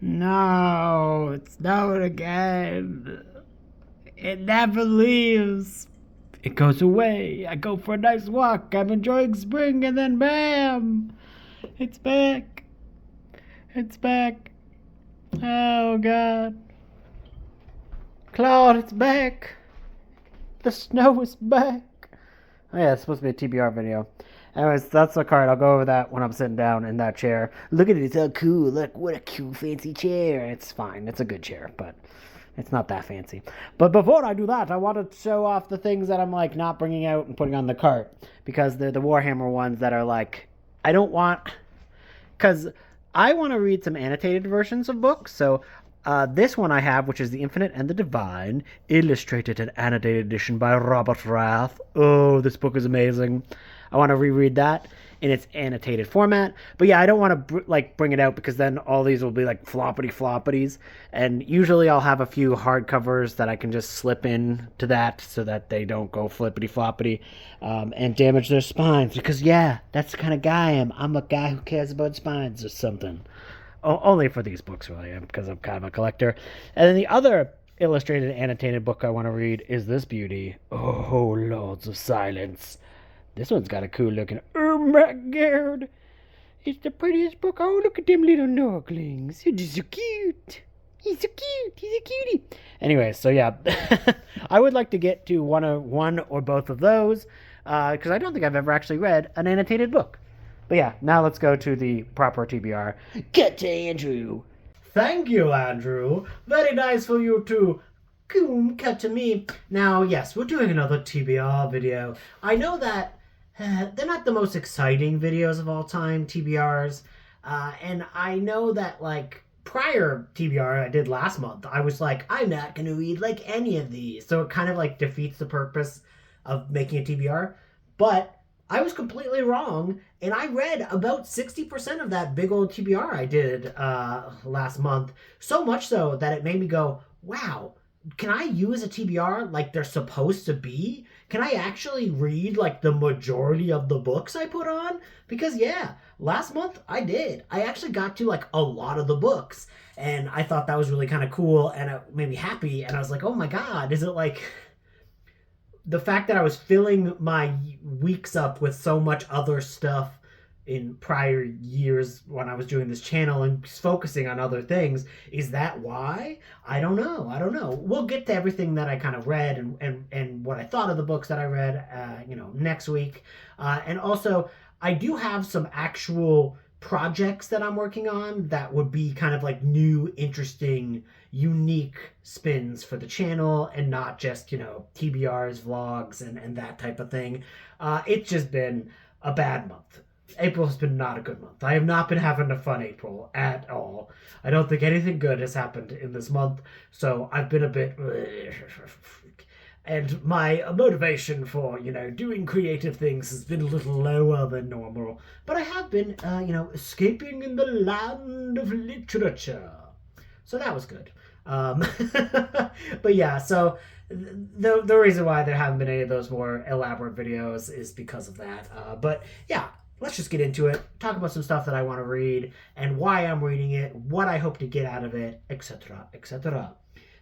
No, it snowed again. It never leaves. It goes away. I go for a nice walk. I'm enjoying spring, and then bam! It's back. It's back. Oh, God. Claude, it's back. The snow is back. Oh, yeah, it's supposed to be a TBR video. Anyways, that's the card. I'll go over that when I'm sitting down in that chair. Look at it. It's so cool. Look, what a cool, fancy chair. It's fine. It's a good chair, but it's not that fancy. But before I do that, I want to show off the things that I'm like not bringing out and putting on the cart because they're the Warhammer ones that are like I don't want because I want to read some annotated versions of books. So this one I have, which is The Infinite and the Divine, illustrated and annotated edition by Robert Rath. Oh, this book is amazing. I want to reread that in its annotated format. But yeah, I don't want to bring it out because then all these will be like floppity floppities. And usually I'll have a few hardcovers that I can just slip in to that so that they don't go flippity floppity and damage their spines. Because yeah, that's the kind of guy I am. I'm a guy who cares about spines or something. Only for these books, really, because I'm kind of a collector. And then the other illustrated annotated book I want to read is this beauty. Oh, Lords of Silence. This one's got a cool looking. Oh my god! It's the prettiest book. Oh, look at them little Norklings. They're just so cute. He's so cute. He's a cutie. Anyway, so yeah, I would like to get to one or both of those because I don't think I've ever actually read an annotated book. But yeah, now let's go to the proper TBR. Get to Andrew. Thank you, Andrew. Very nice for you to cut to me. Now, yes, we're doing another TBR video. I know that they're not the most exciting videos of all time, TBRs. And I know that, like, prior TBR I did last month, I was like, I'm not going to read, like, any of these. So it kind of, like, defeats the purpose of making a TBR. But I was completely wrong, and I read about 60% of that big old TBR I did last month. So much so that it made me go, wow, can I use a TBR like they're supposed to be? Can I actually read like the majority of the books I put on? Because yeah, last month I did. I actually got to like a lot of the books, and I thought that was really kind of cool, and it made me happy, and I was like, oh my god, is it like the fact that I was filling my weeks up with so much other stuff in prior years when I was doing this channel and focusing on other things. Is that why? I don't know. I don't know. We'll get to everything that I kind of read and what I thought of the books that I read, next week. And also, I do have some actual projects that I'm working on that would be kind of like new, interesting, unique spins for the channel and not just, TBRs, vlogs, and that type of thing. It's just been a bad month. April has been not a good month. I have not been having a fun April at all. I don't think anything good has happened in this month, so I've been a bit and my motivation for doing creative things has been a little lower than normal, but I have been escaping in the land of literature, so that was good. But yeah, so the reason why there haven't been any of those more elaborate videos is because of that. But yeah, let's just get into it, talk about some stuff that I want to read and why I'm reading it, what I hope to get out of it, etc., etc.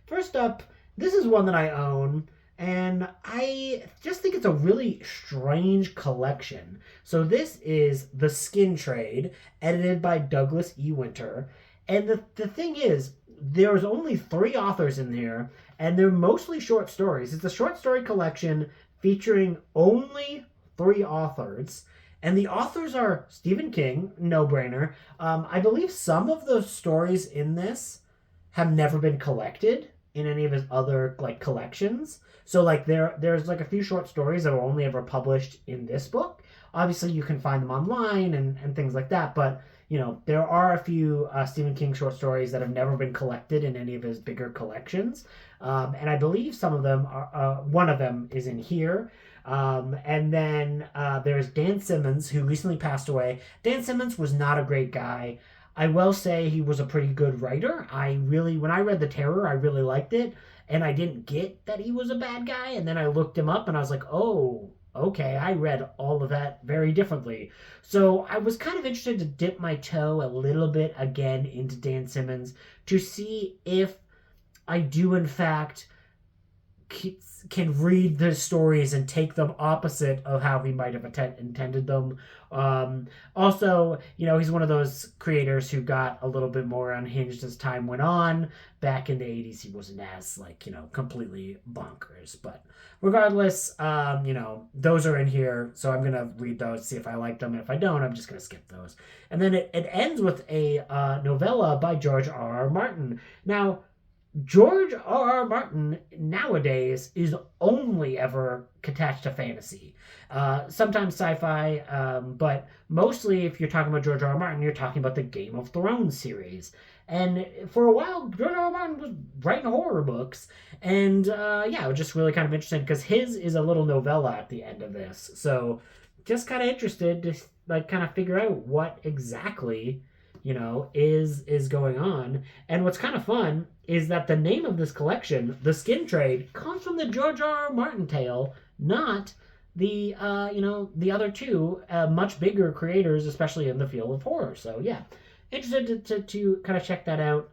First up, this is one that I own, and I just think it's a really strange collection. So this is The Skin Trade, edited by Douglas E. Winter. And the thing is, there's only 3 authors in here, and they're mostly short stories. It's a short story collection featuring only 3 authors. And the authors are Stephen King, no brainer. I believe some of the stories in this have never been collected in any of his other like collections. So like there's like a few short stories that were only ever published in this book. Obviously you can find them online and things like that, but there are a few Stephen King short stories that have never been collected in any of his bigger collections. And I believe some of them are, one of them is in here. And then there's Dan Simmons, who recently passed away. Dan Simmons was not a great guy. I will say he was a pretty good writer. When I read The Terror, I really liked it. And I didn't get that he was a bad guy. And then I looked him up and I was like, oh, okay, I read all of that very differently. So I was kind of interested to dip my toe a little bit again into Dan Simmons to see if I do, in fact, can read the stories and take them opposite of how he might have intended them. Also, he's one of those creators who got a little bit more unhinged as time went on. Back in the 80s, he wasn't as, completely bonkers. But regardless, those are in here. So I'm going to read those, see if I like them. And if I don't, I'm just going to skip those. And then it ends with a novella by George R. R. Martin. Now, George R. R. Martin nowadays is only ever attached to fantasy. Sometimes sci-fi, but mostly if you're talking about George R. R. Martin, you're talking about the Game of Thrones series. And for a while, George R. R. Martin was writing horror books. And yeah, it was just really kind of interesting because his is a little novella at the end of this. So just kind of interested to kind of figure out what exactly is going on. And what's kind of fun is that the name of this collection, The Skin Trade, comes from the George R. R. Martin tale, not the the other two much bigger creators, especially in the field of horror. So yeah, interested to kind of check that out.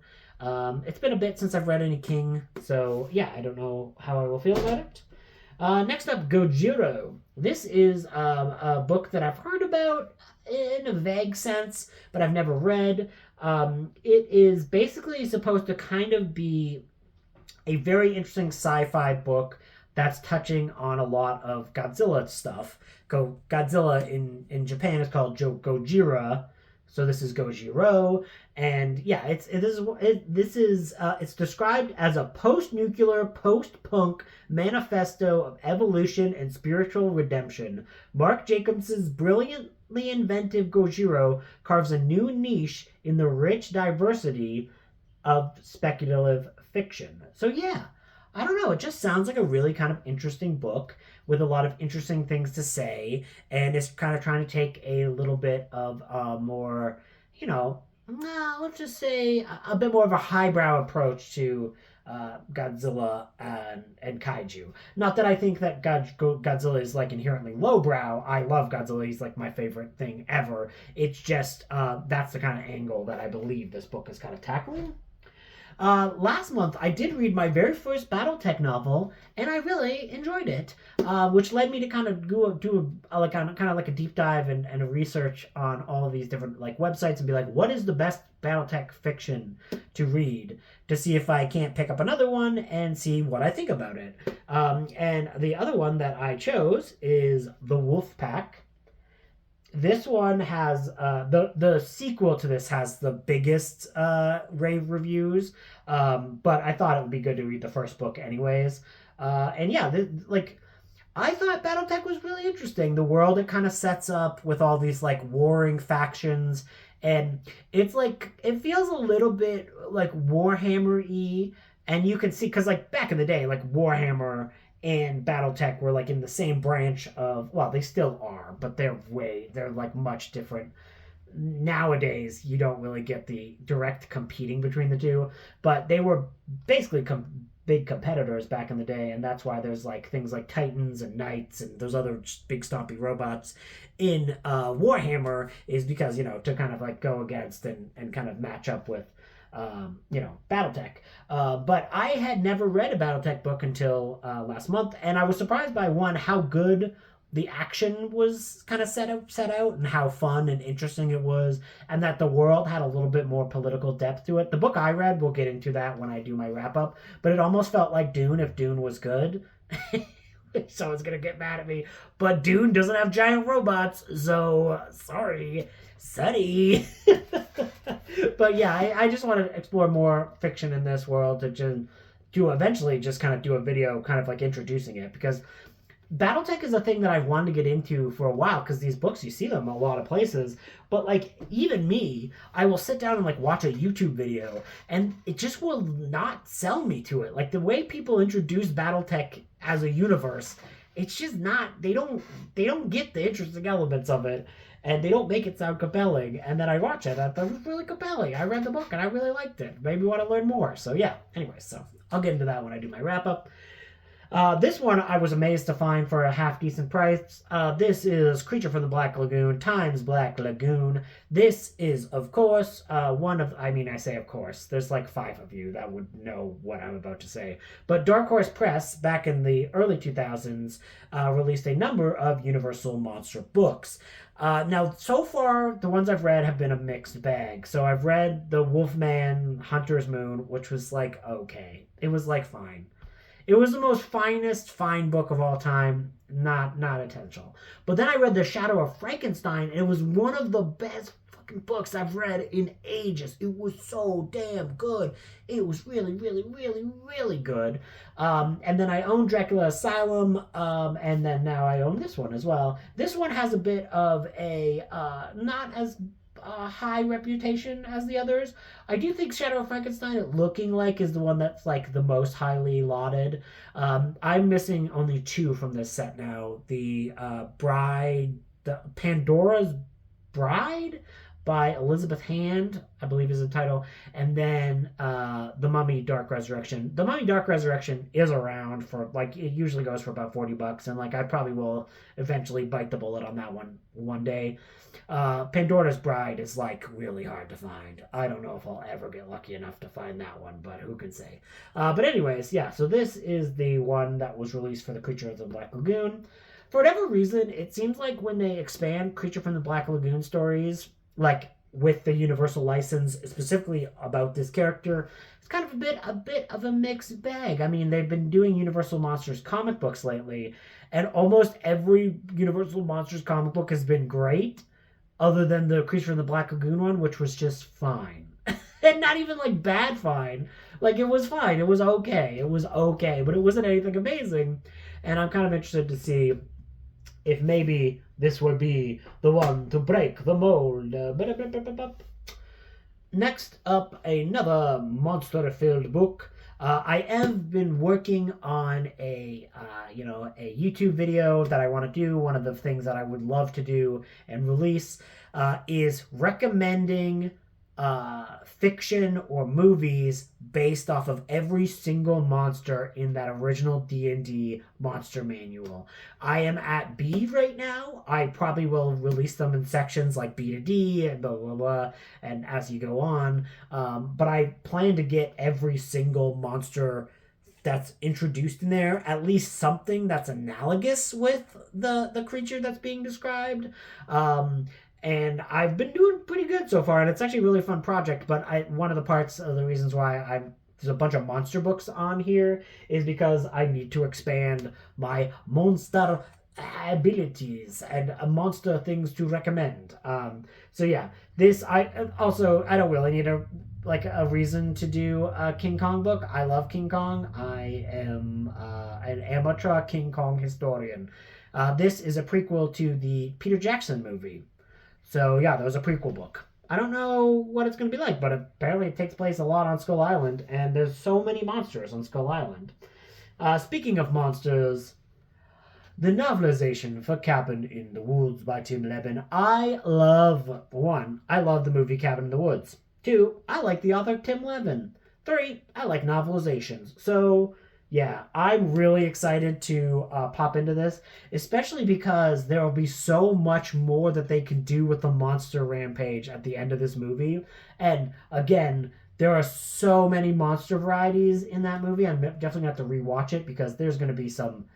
It's been a bit since I've read any King, so yeah, I don't know how I will feel about it. Next up, Gojira. This is a book that I've heard about in a vague sense, but I've never read. It is basically supposed to kind of be a very interesting sci-fi book that's touching on a lot of Godzilla stuff. Godzilla in Japan is called Gojira, so this is Gojiro, and yeah, it's described as a post-nuclear, post-punk manifesto of evolution and spiritual redemption. Mark Jacobs's brilliantly inventive Gojiro carves a new niche in the rich diversity of speculative fiction. So yeah, I don't know. It just sounds like a really kind of interesting book with a lot of interesting things to say, and it's kind of trying to take a little bit of a more, let's just say a bit more of a highbrow approach to Godzilla and kaiju. Not that I think that Godzilla is inherently lowbrow. I love Godzilla. He's my favorite thing ever. It's just that's the kind of angle that I believe this book is kind of tackling. Last month, I did read my very first BattleTech novel, and I really enjoyed it, which led me to kind of do a deep dive and a research on all of these different websites and be like, what is the best BattleTech fiction to read, to see if I can't pick up another one and see what I think about it. And the other one that I chose is The Wolf Pack. This one has the sequel to this has the biggest rave reviews, but I thought it would be good to read the first book anyways. And yeah, I thought BattleTech was really interesting. The world it kind of sets up with all these warring factions, and it's it feels a little bit like Warhammer-y, and you can see because back in the day, Warhammer and BattleTech were in the same branch of, well, they still are, but they're much different. Nowadays, you don't really get the direct competing between the two, but they were basically big competitors back in the day, and that's why there's things like Titans and Knights and those other big stompy robots in Warhammer, is because to kind of go against and kind of match up with BattleTech. But I had never read a BattleTech book until last month, and I was surprised by how good the action was kind of set out, and how fun and interesting it was, and that the world had a little bit more political depth to it. The book I read, we'll get into that when I do my wrap up, but it almost felt like Dune if Dune was good. Someone's gonna get mad at me, but Dune doesn't have giant robots, so sorry, Sonny. But yeah, I just want to explore more fiction in this world to eventually just kind of do a video kind of introducing it, because BattleTech is a thing that I've wanted to get into for a while, because these books, you see them a lot of places, but even me, I will sit down and watch a YouTube video, and it just will not sell me to it. The way people introduce BattleTech as a universe, it's just not, they don't get the interesting elements of it, and they don't make it sound compelling. And then I watch it, I thought it was really compelling. I read the book and I really liked it. Made me want to learn more. So yeah, anyway, so I'll get into that when I do my wrap up. This one I was amazed to find for a half decent price. This is Creature from the Black Lagoon times Black Lagoon. This is, of course, one of, I mean, I say of course, there's like 5 of you that would know what I'm about to say. But Dark Horse Press, back in the early 2000s, released a number of Universal Monster books. Now, so far, the ones I've read have been a mixed bag. So I've read The Wolfman Hunter's Moon, which was like okay. It was like fine. It was the most finest fine book of all time, not intentional. But then I read The Shadow of Frankenstein, and it was one of the best fucking books I've read in ages. It was so damn good. It was really, really, really, really good. And then I own Dracula Asylum, and then now I own this one as well. This one has a bit of a not as high reputation as the others. I do think Shadow of Frankenstein, looking like, is the one that's like the most highly lauded. I'm missing only 2 from this set now. The Pandora's Bride by Elizabeth Hand, I believe is the title, and then The Mummy Dark Resurrection. The Mummy Dark Resurrection is around for, like, it usually goes for about $40, and like I probably will eventually bite the bullet on that one day. Pandora's Bride is like really hard to find. I don't know if I'll ever get lucky enough to find that one, but who can say? But anyways, yeah, so this is the one that was released for the Creature of the Black Lagoon. For whatever reason, it seems like when they expand Creature from the Black Lagoon stories, like with the Universal license, specifically about this character, it's kind of a bit of a mixed bag. I mean, they've been doing Universal Monsters comic books lately, and almost every Universal Monsters comic book has been great, other than the Creature from the Black Lagoon one, which was just fine. And not even like bad fine. Like it was fine. It was okay. It was okay, but it wasn't anything amazing. And I'm kind of interested to see if maybe this would be the one to break the mold. Next up, another monster-filled book. I have been working on a YouTube video that I want to do. One of the things that I would love to do and release is recommending fiction or movies based off of every single monster in that original D&D monster manual. I am at B right now. I probably will release them in sections like B to D and blah, blah, blah, and as you go on. But I plan to get every single monster that's introduced in there, at least something that's analogous with the creature that's being described. And I've been doing pretty good so far, and it's actually a really fun project. But one of the parts of the reasons why there's a bunch of monster books on here is because I need to expand my monster abilities and monster things to recommend. So yeah, I don't really need a reason to do a King Kong book. I love King Kong. I am an amateur King Kong historian. This is a prequel to the Peter Jackson movie. So yeah, that was a prequel book. I don't know what it's going to be like, but apparently it takes place a lot on Skull Island, and there's so many monsters on Skull Island. Speaking of monsters, the novelization for Cabin in the Woods by Tim Levin. I love the movie Cabin in the Woods. 2, I like the author Tim Levin. 3, I like novelizations. So yeah, I'm really excited to pop into this, especially because there will be so much more that they can do with the monster rampage at the end of this movie. And again, there are so many monster varieties in that movie. I'm definitely going to have to rewatch it because there's going to be some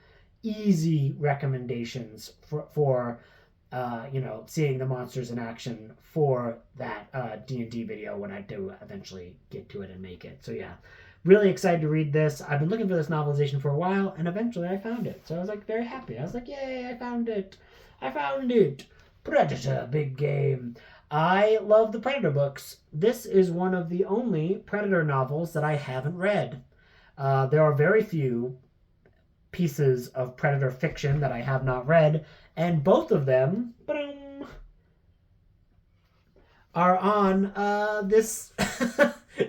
easy recommendations for seeing the monsters in action for that D&D video when I do eventually get to it and make it. So yeah. Really excited to read this. I've been looking for this novelization for a while, and eventually I found it. So I was like very happy. I was like, yay, I found it. I found it. Predator, big game. I love the Predator books. This is one of the only Predator novels that I haven't read. There are very few pieces of Predator fiction that I have not read, and both of them are on this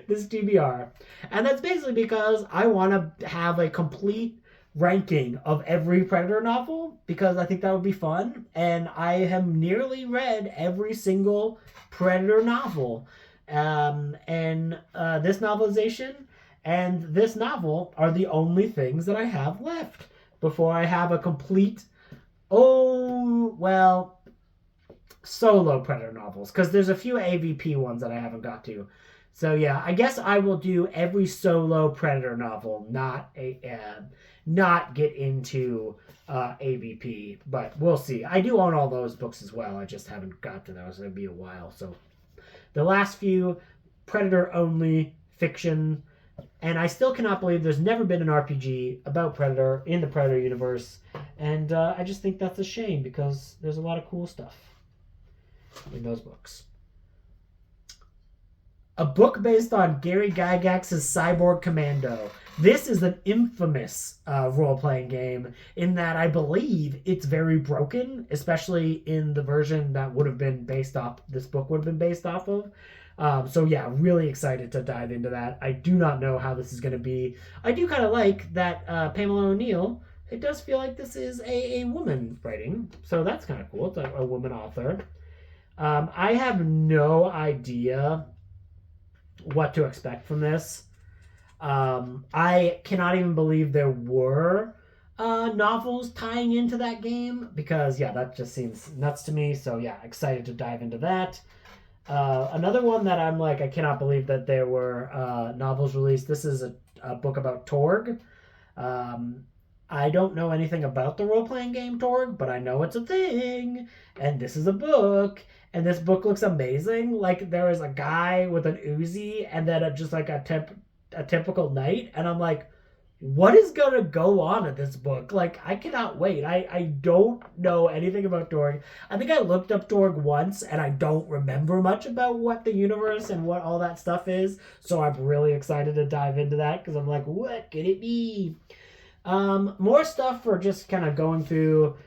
this TBR. And that's basically because I want to have a complete ranking of every Predator novel because I think that would be fun. And I have nearly read every single Predator novel. And this novelization And this novel are the only things that I have left before I have a complete, solo Predator novels. Because there's a few AVP ones that I haven't got to. So yeah, I guess I will do every solo Predator novel, not get into AVP, but we'll see. I do own all those books as well. I just haven't got to those. It'll be a while. So the last few Predator only fiction, and I still cannot believe there's never been an RPG about Predator in the Predator universe, and I just think that's a shame because there's a lot of cool stuff in those books. A book based on Gary Gygax's Cyborg Commando. This is an infamous role-playing game in that I believe it's very broken, especially in the version that would have been based off, this book would have been based off of. So yeah, really excited to dive into that. I do not know how this is going to be. I do kind of like that Pamela O'Neill, it does feel like this is a woman writing, so that's kind of cool. It's a woman author. I have no idea what to expect from this. I cannot even believe there were novels tying into that game because, yeah, that just seems nuts to me. So, yeah, excited to dive into that. Another one that I'm like, I cannot believe that there were novels released. This is a book about Torg. I don't know anything about the role-playing game Torg, but I know it's a thing, and this is a book, and this book looks amazing. Like, there is a guy with an Uzi, and then just like a typical knight, and I'm like, what is gonna go on in this book? Like, I cannot wait. I don't know anything about Torg. I think I looked up Torg once, and I don't remember much about what the universe and what all that stuff is, so I'm really excited to dive into that, because I'm like, what could it be? More stuff for just kind of going through,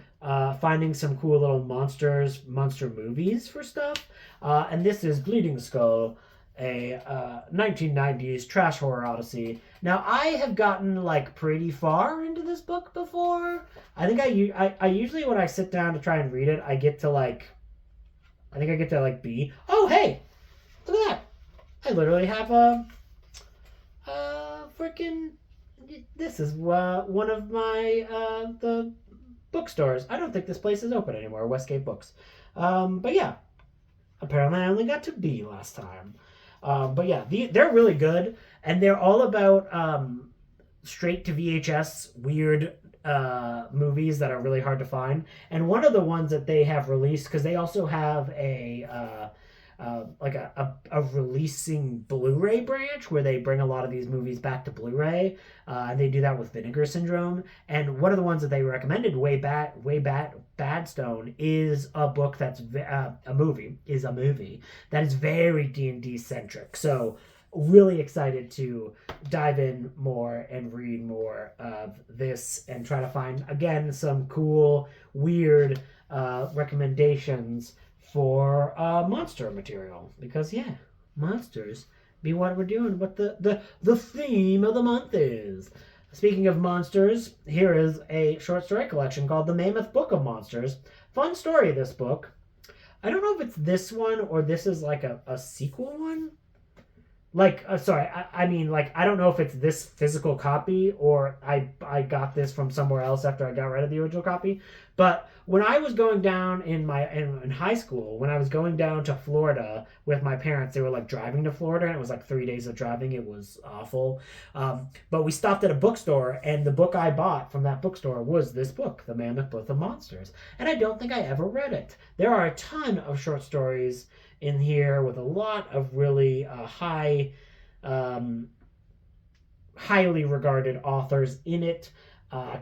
finding some cool little monster movies for stuff. And this is Bleeding Skull, a 1990s trash horror odyssey. Now, I have gotten like pretty far into this book before. I think I usually, when I sit down to try and read it, I get to like B. Oh, hey, look at that! I literally have a freaking. This is one of my the bookstores. I don't think this place is open anymore, Westgate Books. But yeah, apparently I only got to B last time. But yeah, they're really good, and they're all about straight to VHS weird movies that are really hard to find. And one of the ones that they have released, because they also have a releasing Blu-ray branch where they bring a lot of these movies back to Blu-ray, and they do that with Vinegar Syndrome. And one of the ones that they recommended, Badstone, is a book that's a movie that is very D&D centric. So really excited to dive in more and read more of this and try to find again some cool weird recommendations for monster material, because yeah, monsters be what we're doing, what the theme of the month is. Speaking of monsters, here is a short story collection called The Mammoth Book of Monsters. Fun story, this book. I don't know if it's this one or this is like a sequel one. Like, I mean, like, I don't know if it's this physical copy or I got this from somewhere else after I got rid of the original copy. But when I was going down in high school, when I was going down to Florida with my parents, they were like driving to Florida, and it was like 3 days of driving. It was awful. But we stopped at a bookstore, and the book I bought from that bookstore was this book, The Mammoth Book of Monsters. And I don't think I ever read it. There are a ton of short stories in here with a lot of really highly regarded authors in it.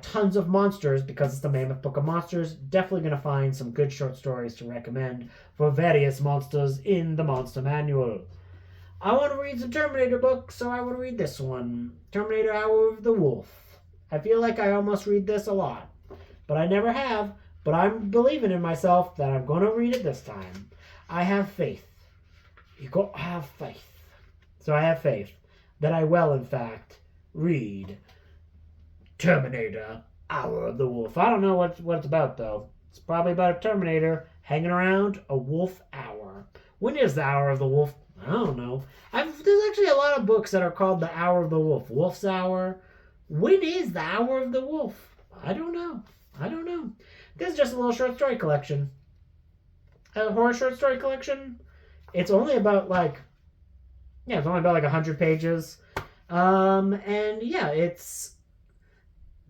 Tons of monsters, because it's the Mammoth Book of Monsters. Definitely going to find some good short stories to recommend for various monsters in the Monster Manual. I want to read some Terminator books, so I want to read this one. Terminator Hour of the Wolf. I feel like I almost read this a lot, but I never have. But I'm believing in myself that I'm going to read it this time. I have faith. You got to have faith. So I have faith that I will, in fact, read Terminator Hour of the Wolf. I don't know what it's about, though. It's probably about a Terminator hanging around a wolf hour. When is the Hour of the Wolf I don't know. There's actually a lot of books that are called The Hour of the Wolf. Wolf's Hour. When is The Hour of the Wolf? I don't know. I don't know. This is just a little short story collection. A horror short story collection. It's only about like, yeah, it's only about like 100 pages. And yeah,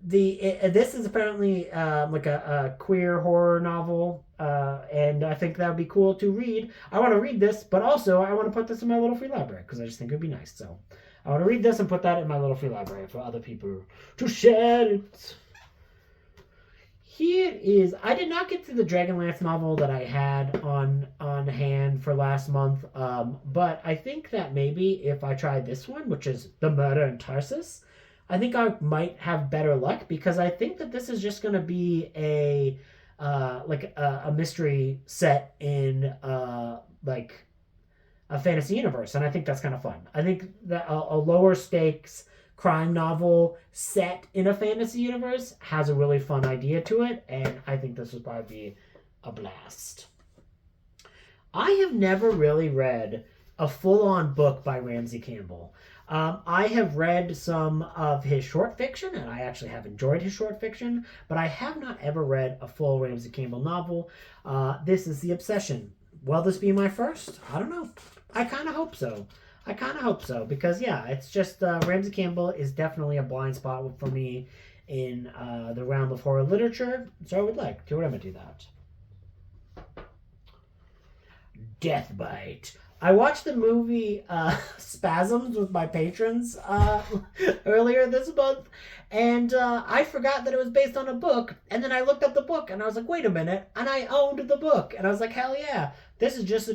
this is apparently like a queer horror novel, and I think that would be cool to read. I want to read this, but also I want to put this in my little free library because I just think it would be nice. So I want to read this and put that in my little free library for other people to share it. Here is. I did not get to the Dragonlance novel that I had on hand for last month, but I think that maybe if I try this one, which is The Murder in Tarsus, I think I might have better luck because I think that this is just going to be a mystery set in like a fantasy universe, and I think that's kind of fun. I think that a lower stakes crime novel set in a fantasy universe has a really fun idea to it, and I think this would probably be a blast. I have never really read a full-on book by Ramsey Campbell. I have read some of his short fiction, and I actually have enjoyed his short fiction, but I have not ever read a full Ramsey Campbell novel. This is The Obsession. Will this be my first? I don't know. I kind of hope so. Because yeah, it's just Ramsey Campbell is definitely a blind spot for me in the realm of horror literature, so I would like to remedy that. Deathbite. I watched the movie Spasms with my patrons earlier this month, and I forgot that it was based on a book, and then I looked up the book, and I was like, wait a minute, and I owned the book, and I was like, hell yeah, this is just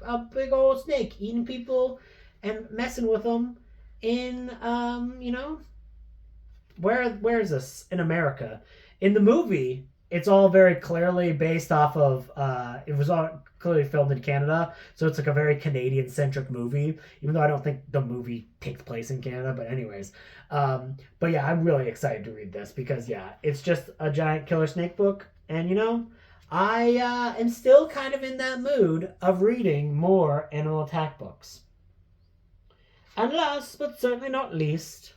a big old snake eating people and messing with them in, where is this? In America. In the movie, it's all very clearly based off of, it was all clearly filmed in Canada, so it's like a very Canadian-centric movie, even though I don't think the movie takes place in Canada, but anyways. But yeah, I'm really excited to read this because, yeah, it's just a giant killer snake book, and, I am still kind of in that mood of reading more Animal Attack books. And last, but certainly not least,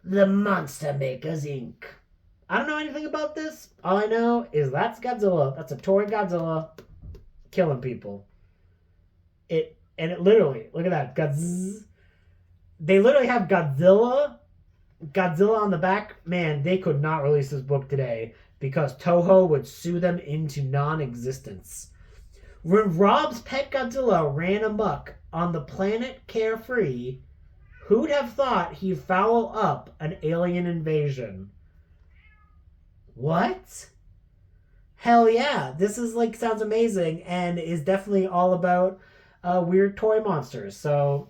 The Monster Makers, Inc. I don't know anything about this. All I know is that's Godzilla. That's a toy Godzilla killing people. It literally, look at that. They literally have Godzilla on the back. Man, they could not release this book today because Toho would sue them into non-existence. When Rob's pet Godzilla ran amok on the planet Carefree, who'd have thought he'd foul up an alien invasion? What? Hell yeah. This is sounds amazing and is definitely all about weird toy monsters. So,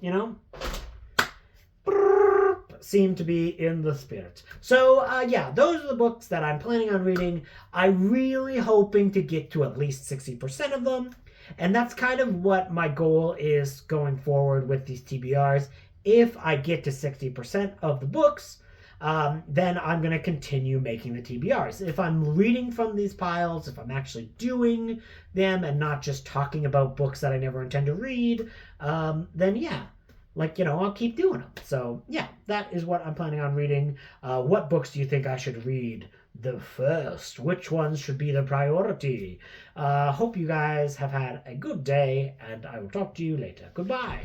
seem to be in the spirit. So, yeah, those are the books that I'm planning on reading. I'm really hoping to get to at least 60% of them. And that's kind of what my goal is going forward with these TBRs. If I get to 60% of the books, then I'm going to continue making the TBRs. If I'm reading from these piles, if I'm actually doing them and not just talking about books that I never intend to read, then yeah, I'll keep doing them. So yeah, that is what I'm planning on reading. What books do you think I should read the first? Which ones should be the priority? Hope you guys have had a good day, and I will talk to you later. Goodbye.